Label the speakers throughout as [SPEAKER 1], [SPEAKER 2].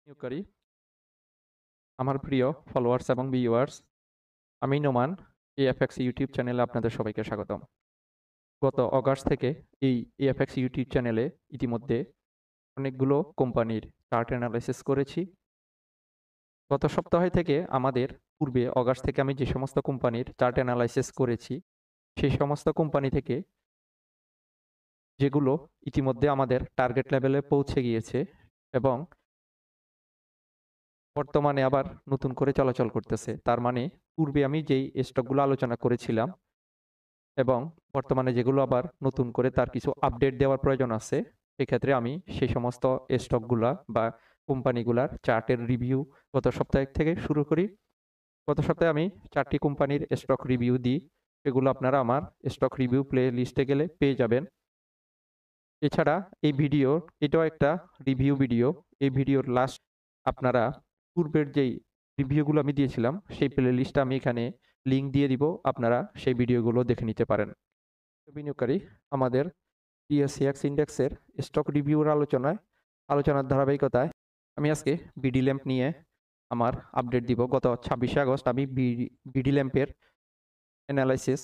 [SPEAKER 1] বিনিয়োগকারী, আমার প্রিয় ফলোয়ার্স এবং ভিউয়ার্স, আমি নোমান এএফএক্স ইউটিউব চ্যানেলে আপনাদের সবাইকে স্বাগতম। গত অগাস্ট থেকে এই এএফএক্স ইউটিউব চ্যানেলে ইতিমধ্যে অনেকগুলো কোম্পানির চার্ট অ্যানালাইসিস করেছি। গত সপ্তাহে থেকে আমাদের পূর্বে অগাস্ট থেকে আমি যে সমস্ত কোম্পানির চার্ট অ্যানালাইসিস করেছি সেই সমস্ত কোম্পানি থেকে যেগুলো ইতিমধ্যে আমাদের টার্গেট লেভেলে পৌঁছে গিয়েছে এবং বর্তমানে আবার নতুন করে চলাচল করতেছে, তার মানে পূর্বে আমি যেই স্টকগুলো আলোচনা করেছিলাম এবং বর্তমানে যেগুলো আবার নতুন করে তার কিছু আপডেট দেওয়ার প্রয়োজন আছে, সেক্ষেত্রে আমি সেই সমস্ত স্টকগুলা বা কোম্পানিগুলার চার্টের রিভিউ গত সপ্তাহ থেকে শুরু করি। গত সপ্তাহে আমি 4টি কোম্পানির স্টক রিভিউ দিই, সেগুলো আপনারা আমার স্টক রিভিউ প্লে লিস্টে গেলে পেয়ে যাবেন। এছাড়া এই ভিডিও এটাও একটা রিভিউ ভিডিও। এই ভিডিওর লাস্ট আপনারা পূর্বের যেই রিভিউগুলো আমি দিয়েছিলাম সেই প্লে লিস্টটা আমি এখানে লিঙ্ক দিয়ে দিব, আপনারা সেই ভিডিওগুলো দেখে নিতে পারেন। বিনিয়োগকারী, আমাদের টিএসসিএক্স ইন্ডেক্সের স্টক রিভিউর আলোচনার ধারাবাহিকতায় আমি আজকে বিডি ল্যাম্প নিয়ে আমার আপডেট দিব। গত 26শে আগস্ট আমি বিডি ল্যাম্পের অ্যানালাইসিস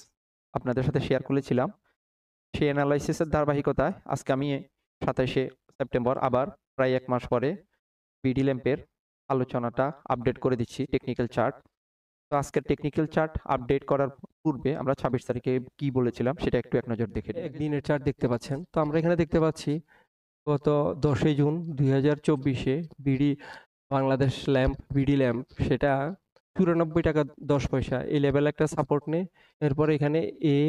[SPEAKER 1] আপনাদের সাথে শেয়ার করেছিলাম। সেই অ্যানালাইসিসের ধারাবাহিকতায় আজকে আমি 27শে সেপ্টেম্বর আবার প্রায় 1 মাস পরে বিডি ল্যাম্পের আলোচনাটা আপডেট করে দিচ্ছি টেকনিক্যাল চার্ট। তো আজকের টেকনিক্যাল চার্ট আপডেট করার পূর্বে আমরা 26 তারিখে কি বলেছিলাম সেটা একটু এক নজর দেখে নিই।
[SPEAKER 2] একদিনের চার্ট দেখতে পাচ্ছেন। তো আমরা এখানে দেখতে পাচ্ছি গত 10 জুন 2024-এ বাংলাদেশ বিডি ল্যাম্প সেটা 94 টাকা 10 পয়সা এই লেভেল একটা সাপোর্ট নেয়। এরপরে এখানে এ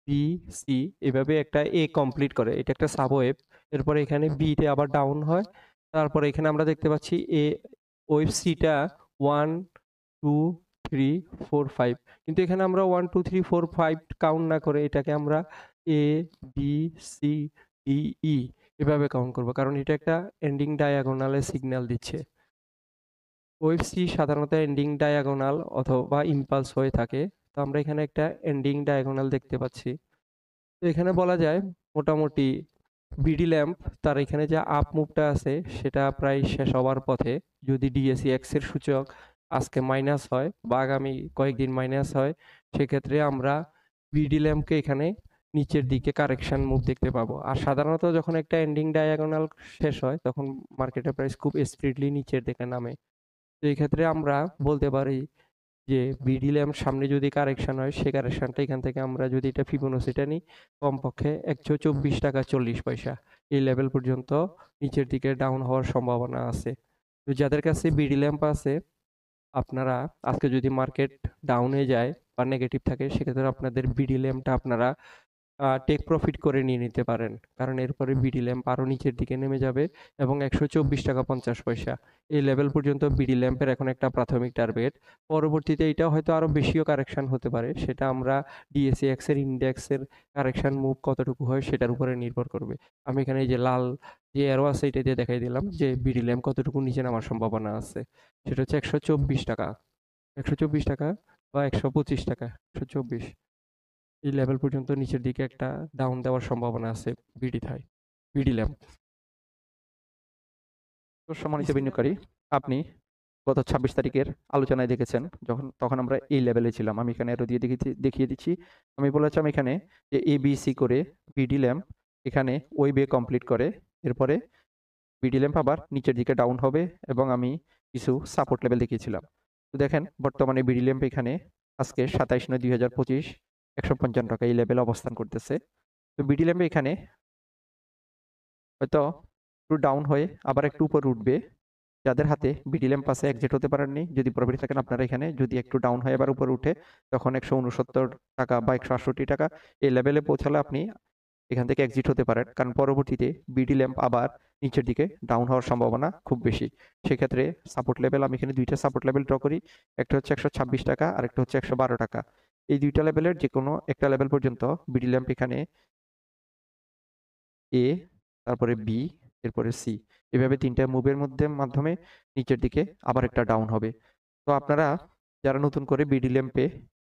[SPEAKER 2] বি সি এভাবে একটা এ কমপ্লিট করে, এটা একটা সাবওয়েভ। এরপরে এখানে বি তে আবার ডাউন হয়। তারপরে এখানে আমরা দেখতে পাচ্ছি এ ওয়েভ সিটা 1 2 3 4 5, কিন্তু এখানে আমরা 1 2 3 4 5 কাউন্ট না করে এটাকে আমরা A B C D E এভাবে কাউন্ট করব, কারণ এটা একটা এন্ডিং ডায়াগোনালে সিগন্যাল দিচ্ছে। ওয়েভ সি সাধারণত এন্ডিং ডায়াগোনাল অথবা ইম্পালস হয়ে থাকে। তো আমরা এখানে একটা এন্ডিং ডায়াগোনাল দেখতে পাচ্ছি। তো এখানে বলা যায় মোটামুটি বিডি ল্যাম্প তার এখানে যে আপ মুভটা আছে সেটা প্রায় শেষ হওয়ার পথে। যদি ডিএসইএক্স এর সূচক আজকে মাইনাস হয় বা আগামী কয়েকদিন মাইনাস হয়, সেক্ষেত্রে আমরা বিডি ল্যাম্পকে এখানে নিচের দিকে কারেকশন মুভ দেখতে পাবো। আর সাধারণত যখন একটা এন্ডিং ডায়াগোনাল শেষ হয় তখন মার্কেটের প্রাইস খুব স্পিডলি নিচের দিকে নামে। তো এই ক্ষেত্রে আমরা বলতে পারি যে বিডি ল্যাম্প সামনে যদি কারেকশন হয়, সেই কারেকশনটা এখান থেকে আমরা যদি এটা ফিবোনাচিটা নিই, কমপক্ষে 124 টাকা 40 পয়সা এই লেভেল পর্যন্ত নিচের দিকে ডাউন হওয়ার সম্ভাবনা আছে। তো যাদের কাছে বিডি ল্যাম্প আছে, আপনারা আজকে যদি মার্কেট ডাউনে যায় বা নেগেটিভ থাকে, সেক্ষেত্রে আপনাদের বিডি ল্যাম্পটা আপনারা টেক প্রফিট করে নিয়ে নিতে পারেন, কারণ এরপরে বিডি ল্যাম্প আরো নিচের দিকে নেমে যাবে এবং 124 টাকা 50 পয়সা এই লেভেল পর্যন্ত বিডি ল্যাম্পের এখন একটা প্রাথমিক টার্গেট। পরবর্তীতে এটা হয়তো আরো বেশিও কারেকশন হতে পারে, সেটা আমরা ডিএসইএক্স এর ইন্ডেক্সের কারেকশন মুভ কতটুকু হয় সেটার উপরে নির্ভর করবে। আমি এখানে এই যে লাল যে অ্যারো আছে এটা দিয়ে দেখাই দিলাম যে বিডি ল্যাম্প কতটুকু নিচে নামার সম্ভাবনা আছে। সেটা হচ্ছে 124 টাকা, 124 টাকা বা 125 টাকা, 124 এই লেভেল পর্যন্ত নিচের দিকে একটা ডাউন দেওয়ার সম্ভাবনা আছে বিডি ল্যাম্প।
[SPEAKER 1] তো সম্মানিত বিনিয়োগকারী, আপনি গত 26 তারিখের আলোচনায় দেখেছেন, তখন আমরা এই লেভেলে ছিলাম। আমি এখানে আরো দিয়ে দেখিয়ে দিচ্ছি। আমি বলেছিলাম এখানে যে এবিসি করে বিডি ল্যাম্প এখানে ওয়েবে কমপ্লিট করে, এরপরে বিডি ল্যাম্প আবার নিচের দিকে ডাউন হবে এবং আমি কিছু সাপোর্ট লেভেল দেখিয়েছিলাম। তো দেখেন বর্তমানে বিডি ল্যাম্প এখানে আজকে 27/9/2025 155 টাকা এই লেভেলে অবস্থান করতেছে। তো বিডি ল্যাম্প এখানে হয়তো একটু ডাউন হয়ে আবার একটু উপরে উঠবে। যাদের হাতে বিডি ল্যাম্প আছে এক্সিট হতে পারেননি, যদি প্রফিট থাকেন আপনারা এখানে যদি একটু ডাউন হয়ে আবার উপরে উঠে তখন 169 টাকা বা 168 টাকা এই লেভেলে পৌঁছালে আপনি এখান থেকে এক্সিট হতে পারেন, কারণ পরবর্তীতে বিডি ল্যাম্প আবার নিচের দিকে ডাউন হওয়ার সম্ভাবনা খুব বেশি। সেক্ষেত্রে সাপোর্ট লেভেল আমি এখানে দুইটা সাপোর্ট লেভেল ড্র করি, একটা হচ্ছে 126 টাকা আর একটা হচ্ছে 112 টাকা। এই দুইটা লেভেলের যে কোনো একটা লেভেল পর্যন্ত বিডি ল্যাম্প এখানে এ, তারপরে বি, এরপরে সি, এভাবে 3টা মুভের মাধ্যমে নিচের দিকে আবার একটা ডাউন হবে। তো আপনারা যারা নতুন করে বিডি ল্যাম্পে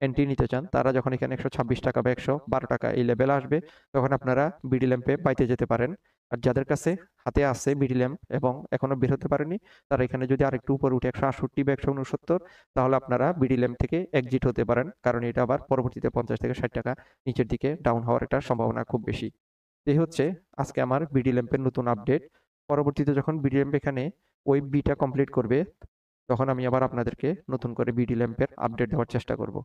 [SPEAKER 1] এন্ট্রি নিতে চান, তারা যখন এখানে 126 টাকা বা 112 টাকা এই লেভেল আসবে, তখন আপনারা বিডি ল্যাম্পে বাইতে যেতে পারেন। আর যাদের কাছে হাতে আছে বিডি ল্যাম্প এবং এখনো বের হতে পারেনি, তারা এখানে যদি আরেকটু উপরে উঠে 168 বা 169, তাহলে আপনারা বিডি ল্যাম্প থেকে এক্সিট হতে পারেন, কারণ এটা আবার পরবর্তীতে 50 থেকে 60 টাকা নিচের দিকে ডাউন হওয়ার একটা সম্ভাবনা খুব বেশি। এই হচ্ছে আজকে আমার বিডি ল্যাম্পের নতুন আপডেট। পরবর্তীতে যখন বিডি ল্যাম্প এখানে ওয়েব বিটা কমপ্লিট করবে, তখন আমি আবার আপনাদেরকে নতুন করে বিডি ল্যাম্পের আপডেট দেওয়ার চেষ্টা করব।